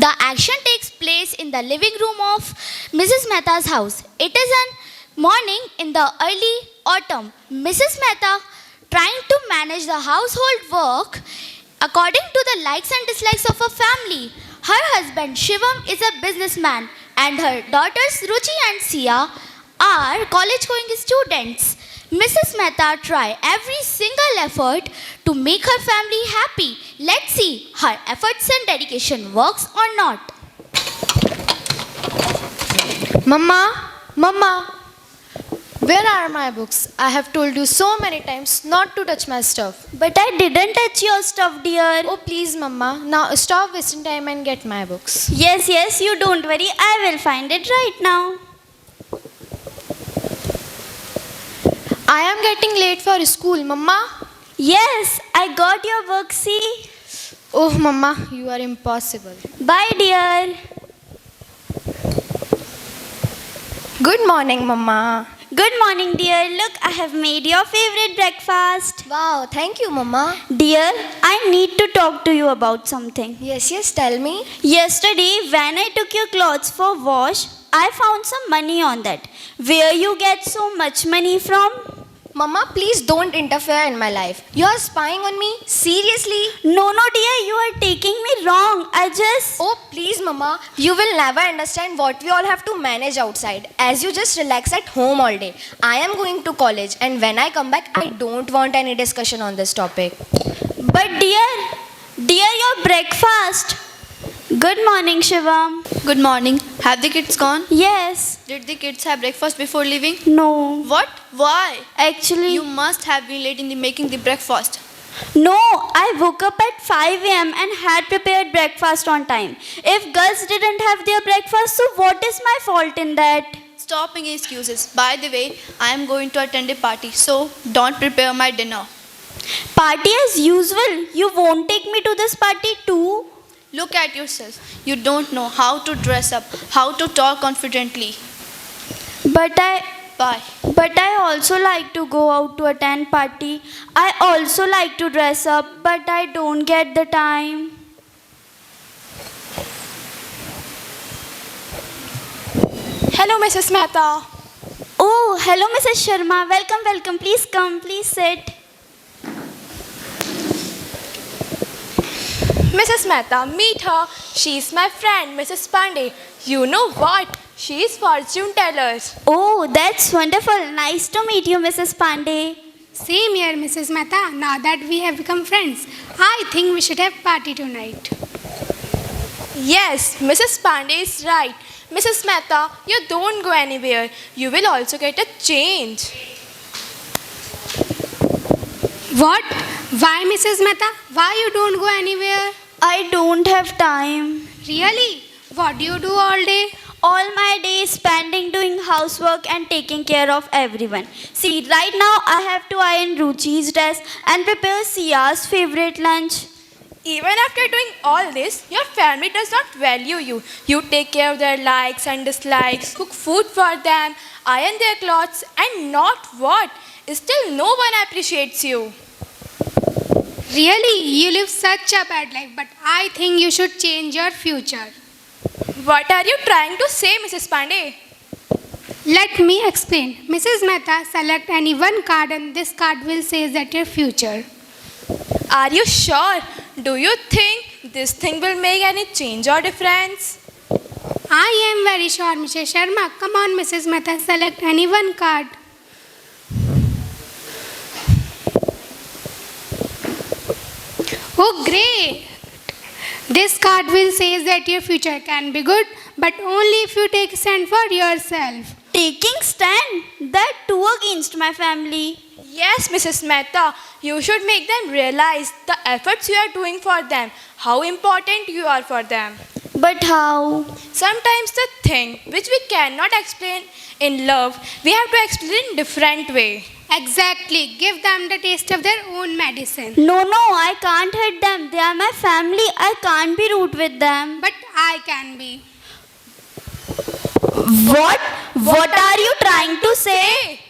The action takes place in the living room of Mrs. Mehta's house. It is an morning in the early autumn. Mrs. Mehta, trying to manage the household work according to the likes and dislikes of her family. Her husband Shivam is a businessman and her daughters Ruchi and Sia are college-going students. Mrs. Mehta try every single effort to make her family happy. Let's see her efforts and dedication works or not. Mama, where are my books? I have told you so many times not to touch my stuff. But I didn't touch your stuff, dear. Oh, please, Mama. Now stop wasting time and get my books. Yes, you don't worry. I will find it right now. I am getting late for school, Mama. Yes, I got your book, see? Oh, Mama, you are impossible. Bye, dear. Good morning, Mama. Good morning, dear. Look, I have made your favorite breakfast. Wow, thank you, Mama. Dear, I need to talk to you about something. Yes, tell me. Yesterday, when I took your clothes for wash, I found some money on that. Where you get so much money from? Mama, please don't interfere in my life. You are spying on me? Seriously? No, dear, you are taking me wrong. Oh, please, Mama. You will never understand what we all have to manage outside, as you just relax at home all day. I am going to college, and when I come back, I don't want any discussion on this topic. But dear, your breakfast. Good morning, Shivam. Good morning. Have the kids gone? Yes. Did the kids have breakfast before leaving? No. What? Why? Actually, You must have been late in the making the breakfast. no. I woke up at 5 a.m. and had prepared breakfast on time. If girls didn't have their breakfast, so what is my fault in that? Stop making excuses. By the way, I am going to attend a party, so don't prepare my dinner. Party as usual. You won't take me to this party too? Look at yourself. You don't know how to dress up, how to talk confidently. But Bye. I also like to go out to attend party. I also like to dress up, but I don't get the time. Hello, Mrs. Mehta. Oh, hello, Mrs. Sharma. Welcome. Please come. Please sit. Mrs. Mehta, meet her. She's my friend, Mrs. Pandey. You know what? She's fortune teller. Oh, that's wonderful. Nice to meet you, Mrs. Pandey. Same here, Mrs. Mehta. Now that we have become friends, I think we should have party tonight. Yes, Mrs. Pandey is right. Mrs. Mehta, you don't go anywhere. You will also get a change. What? Why, Mrs. Mehta? Why you don't go anywhere? I don't have time. Really? What do you do all day? All my day is spending doing housework and taking care of everyone. See, right now I have to iron Ruchi's dress and prepare Sia's favorite lunch. Even after doing all this, your family does not value you. You take care of their likes and dislikes, cook food for them, iron their clothes, and not what? Still no one appreciates you. Really? You live such a bad life, but I think you should change your future. What are you trying to say, Mrs. Pandey? Let me explain. Mrs. Mehta, select any one card and this card will say that your future. Are you sure? Do you think this thing will make any change or difference? I am very sure, Mrs. Sharma. Come on, Mrs. Mehta, select any one card. Oh, great! This card will say that your future can be good, but only if you take a stand for yourself. Taking stand? That too against my family. Yes, Mrs. Mehta, you should make them realize the efforts you are doing for them, how important you are for them. But how? Sometimes the thing which we cannot explain in love, we have to explain in different way. Exactly. Give them the taste of their own medicine. No, I can't hurt them. They are my family. I can't be rude with them. But I can be. What? What are you trying to say?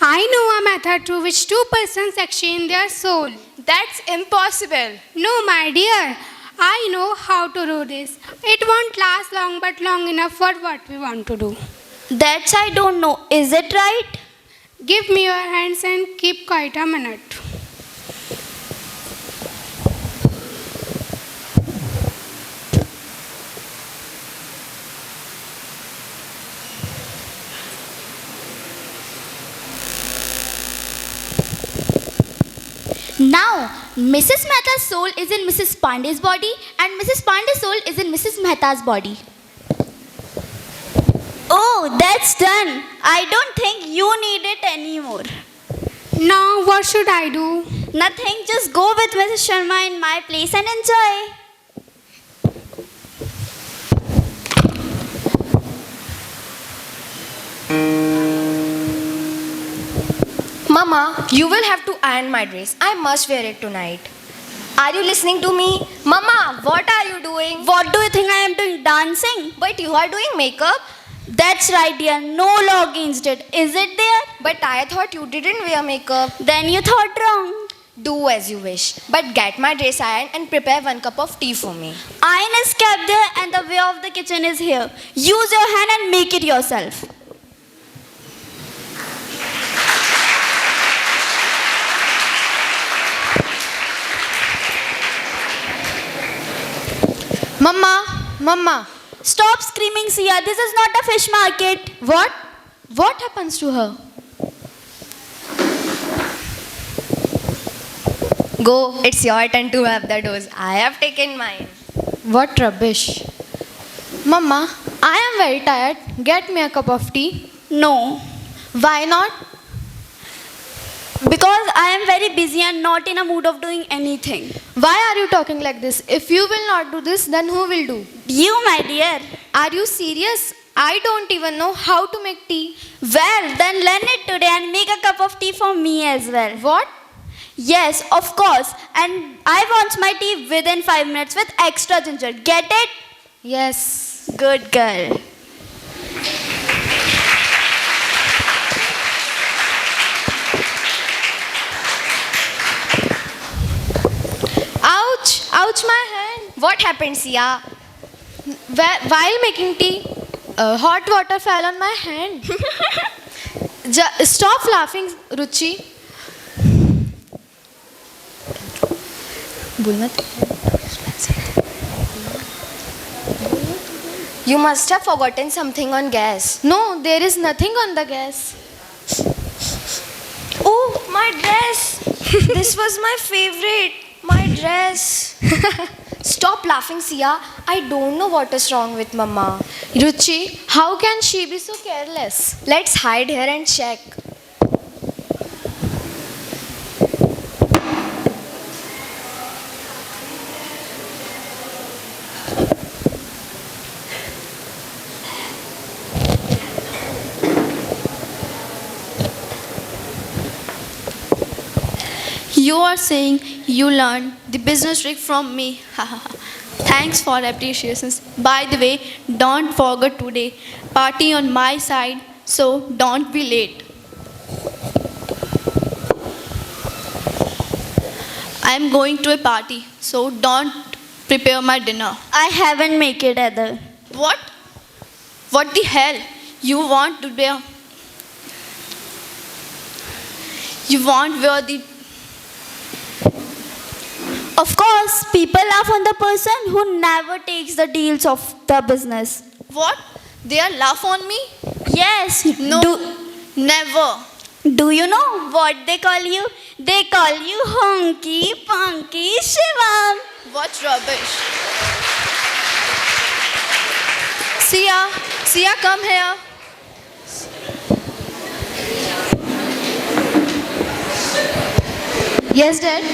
I know a method through which two persons exchange their soul. That's impossible. No, my dear. I know how to do this. It won't last long, but long enough for what we want to do. That's I don't know. Is it right? Give me your hands and keep quiet a minute. Now, Mrs. Mehta's soul is in Mrs. Pandey's body and Mrs. Pandey's soul is in Mrs. Mehta's body. Oh, that's done. I don't think you need it anymore. Now, what should I do? Nothing, just go with Mrs. Sharma in my place and enjoy. Mama, you will have to iron my dress. I must wear it tonight. Are you listening to me? Mama, what are you doing? What do you think I am doing? Dancing? But you are doing makeup. That's right, dear. No law against it. Is it there? But I thought you didn't wear makeup. Then you thought wrong. Do as you wish. But get my dress ironed and prepare 1 cup of tea for me. Iron is kept there and the way of the kitchen is here. Use your hand and make it yourself. Mama. Stop screaming, Sia. This is not a fish market. What? What happens to her? Go, it's your turn to have the dose. I have taken mine. What rubbish. Mama, I am very tired. Get me a cup of tea. No. Why not? Because I am very busy and not in a mood of doing anything. Why are you talking like this? If you will not do this, then who will do? You, my dear. Are you serious? I don't even know how to make tea. Well, then learn it today and make a cup of tea for me as well. What? Yes, of course. And I want my tea within 5 minutes with extra ginger. Get it? Yes. Good girl. Ouch! Ouch, my hand. What happened, Sia? While making tea, hot water fell on my hand. Stop laughing, Ruchi. You must have forgotten something on gas. No, there is nothing on the gas. Oh, my dress. This was my favorite. My dress. Stop laughing, Sia. I don't know what is wrong with Mama. Ruchi, how can she be so careless? Let's hide here and check. You are saying you learned the business trick from me. Thanks for appreciations. By the way, don't forget today. Party on my side, so don't be late. I am going to a party, so don't prepare my dinner. I haven't make it either. What? What the hell? You want to wear? You want wear the? Of course, people laugh on the person who never takes the deals of the business. What? They are laugh on me? Yes. No, never. Do you know what they call you? They call you Honky Punky Shivam. What rubbish. Sia, come here. Yes, Dad.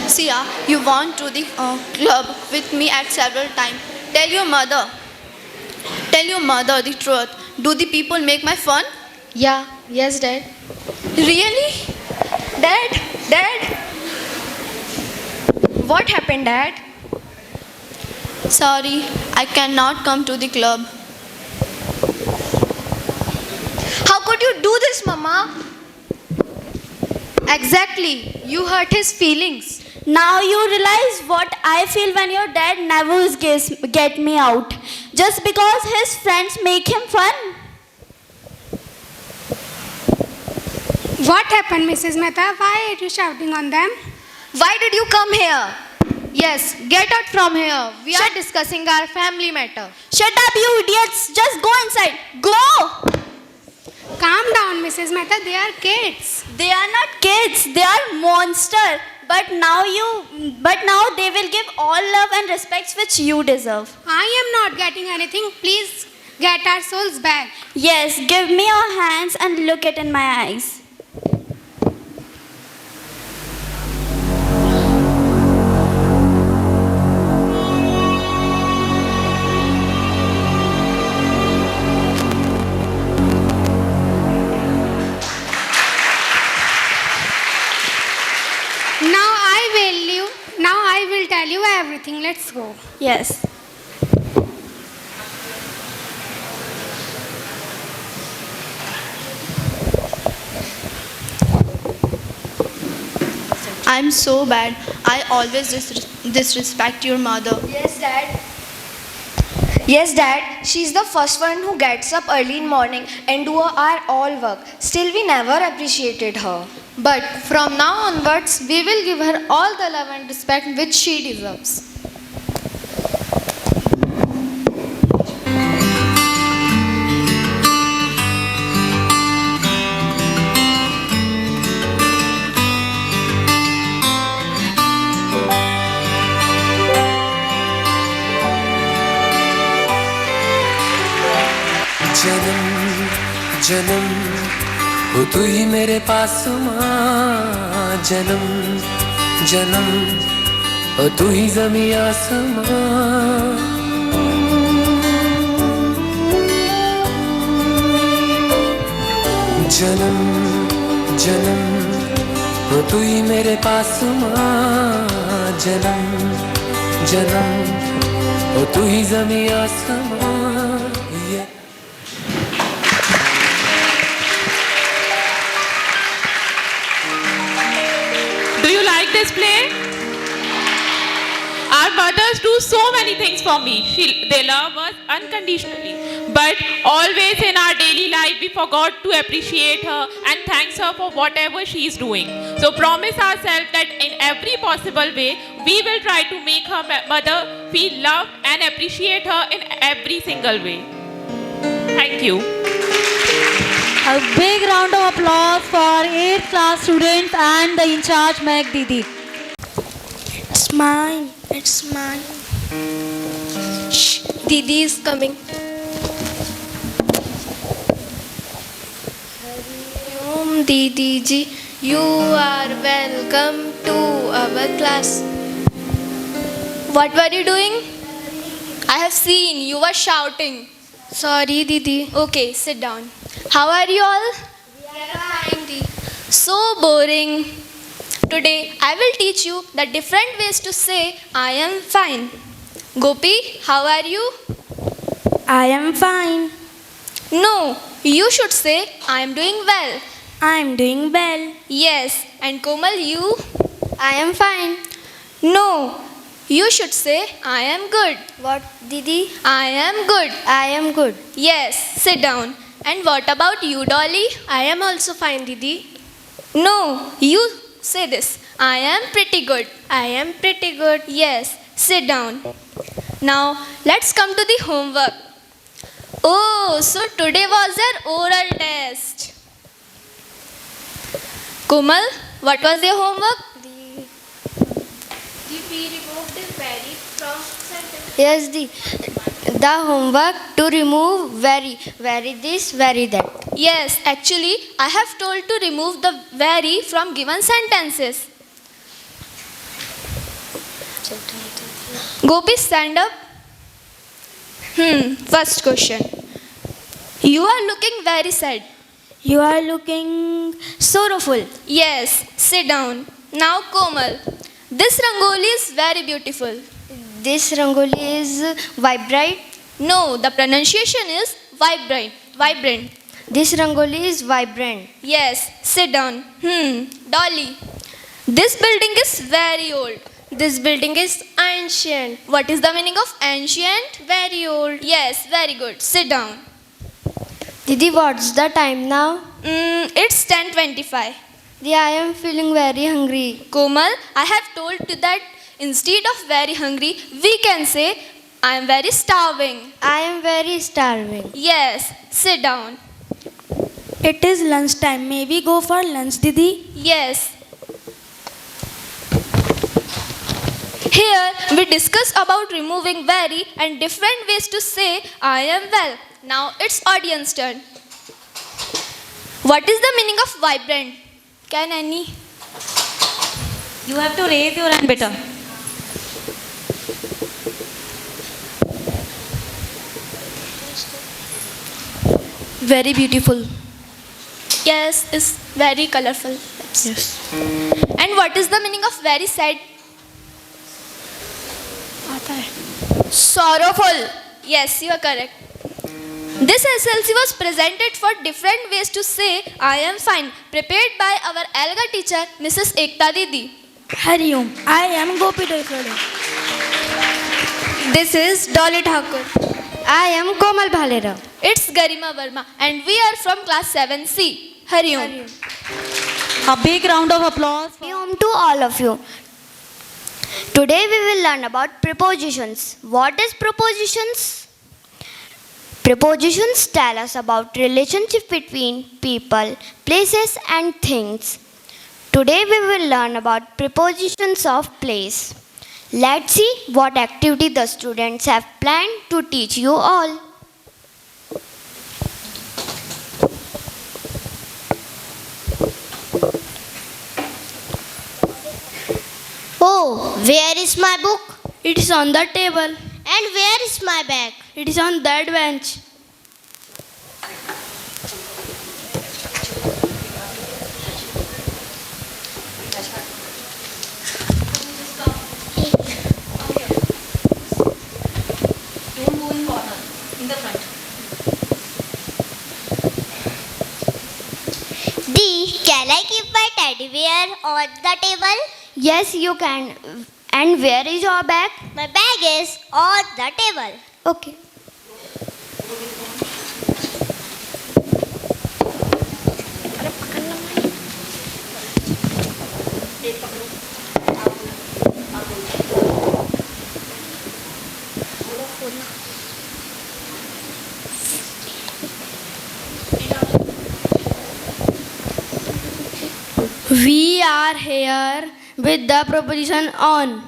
Sia, you want to the club with me at several times. Tell your mother the truth. Do the people make my fun? Yeah, yes, Dad. Really? Dad? What happened, Dad? Sorry, I cannot come to the club. How could you do this, Mama? Exactly. You hurt his feelings. Now you realize what I feel when your dad never get me out. Just because his friends make him fun. What happened, Mrs. Mehta? Why are you shouting on them? Why did you come here? Yes, get out from here. We are discussing our family matter. Shut up, you idiots. Just go inside. Go! Calm down, Mrs. Mehta. They are kids. They are not kids. They are monster. But now they will give all love and respects which you deserve. I am not getting anything. Please get our souls back. Yes, give me your hands and look it in my eyes. Now I will tell you everything. Let's go. Yes. I'm so bad. I always disrespect your mother. Yes, Dad. Yes, Dad. She's the first one who gets up early in morning and do our all work. Still, we never appreciated her. But from now onwards, we will give her all the love and respect which she deserves. जन्म जन्म हो तू ही मेरे पास माँ जन्म जन्म हो तू ही ज़मीं आसमां जन्म जन्म हो तू ही मेरे पास माँ जन्म जन्म हो तू ही ज़मीं आसमां Do you like this play? Our mothers do so many things for me. They love us unconditionally. But always in our daily life, we forgot to appreciate her and thanks her for whatever she is doing. So promise ourselves that in every possible way, we will try to make her mother feel loved and appreciate her in every single way. Thank you. A big round of applause for 8th class students and the in charge Meg Didi. It's mine. It's mine. Shh. Didi is coming. Om Didi ji, you are welcome to our class. What were you doing? I have seen you were shouting. Sorry, Didi. Okay, sit down. How are you all? We are fine, Didi. So boring. Today I will teach you the different ways to say I am fine. Gopi, how are you? I am fine. No, you should say I am doing well. I am doing well. Yes, and Komal, you? I am fine. No, you should say I am good. What, Didi? I am good. I am good. Yes, sit down. And what about you, Dolly? I am also fine, Didi. No, you say this. I am pretty good. I am pretty good. Yes, sit down. Now, let's come to the homework. Oh, so today was your oral test. Komal, what was your homework? Yes, the homework to remove very this, very that. Yes, actually, I have told to remove the very from given sentences. Gopi, stand up. First question. You are looking very sad. You are looking sorrowful. Yes, sit down. Now, Komal, this rangoli is very beautiful. This rangoli is vibrant. No, the pronunciation is vibrant. Vibrant. This rangoli is vibrant. Yes, sit down. Dolly, This building is very old. This building is ancient. What is the meaning of ancient? Very old. Yes, very good. Sit down. Didi, what's the time now? It's 10:25. Didi, I am feeling very hungry. Komal, I have told you that instead of very hungry, we can say I am very starving. I am very starving. Yes, sit down. It is lunchtime. May we go for lunch, Didi? Yes. Here we discuss about removing very and different ways to say I am well. Now it's audience turn. What is the meaning of vibrant? Can any? You have to raise your hand better. Very beautiful. Yes, it's very colorful. Yes. And what is the meaning of very sad? Sorrowful. Yes, you are correct. This SLC was presented for different ways to say I am fine, prepared by our Alga teacher, Mrs. Ekta Didi. Hari Om. I am Gopi Dolkade. This is Dolly Thakur. I am Komal Bhalera. It's Garima Verma and we are from class 7C. Hari Om. A big round of applause. Hari Om to all of you. Today we will learn about prepositions. What is prepositions? Prepositions tell us about relationship between people, places and things. Today we will learn about prepositions of place. Let's see what activity the students have planned to teach you all. Oh, where is my book? It is on the table. And where is my bag? It is on that bench. Dee, can I keep my teddy bear on the table? Yes, you can. And where is your bag? My bag is on the table. Okay. We are here with the preposition on.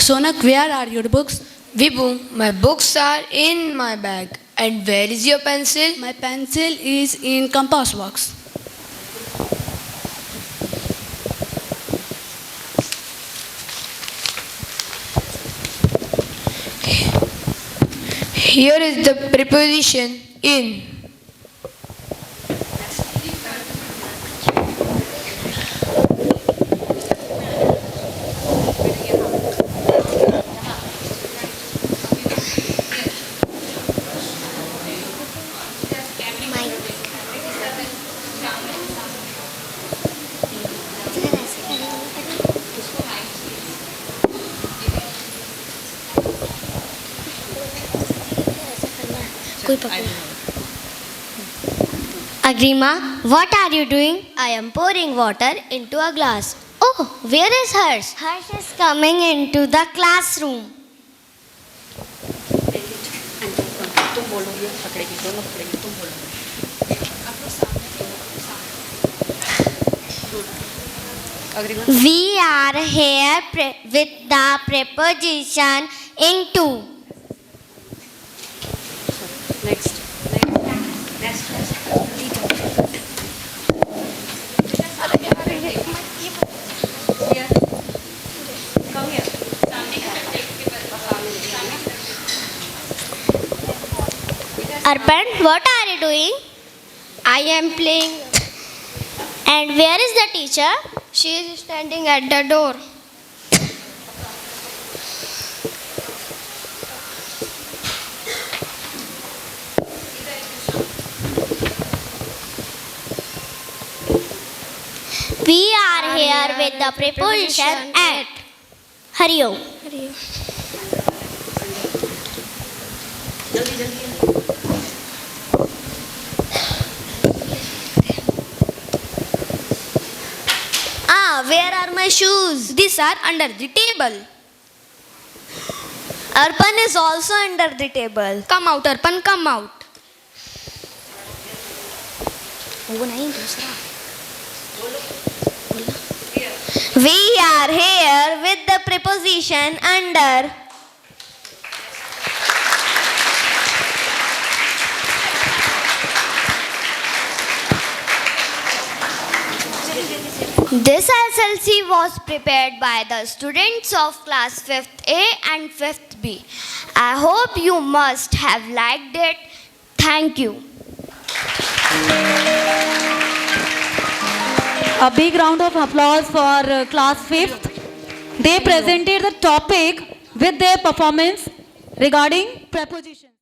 Sonak, where are your books? Vibhu, my books are in my bag. And where is your pencil? My pencil is in compass box. Here is the preposition in. Agrima, what are you doing? I am pouring water into a glass. Oh, where is Harsh? Harsh is coming into the classroom. We are here with the preposition into. Arpan, what are you doing? I am playing. And where is the teacher? She is standing at the door. We are here with the preposition at. Hurry up. Where are my shoes? These are under the table. Arpan is also under the table. Come out, Arpan, come out. We are here with the preposition under. This SLC was prepared by the students of class 5th A and 5th B. I hope you must have liked it. Thank you. A big round of applause for class 5th. They presented the topic with their performance regarding preposition.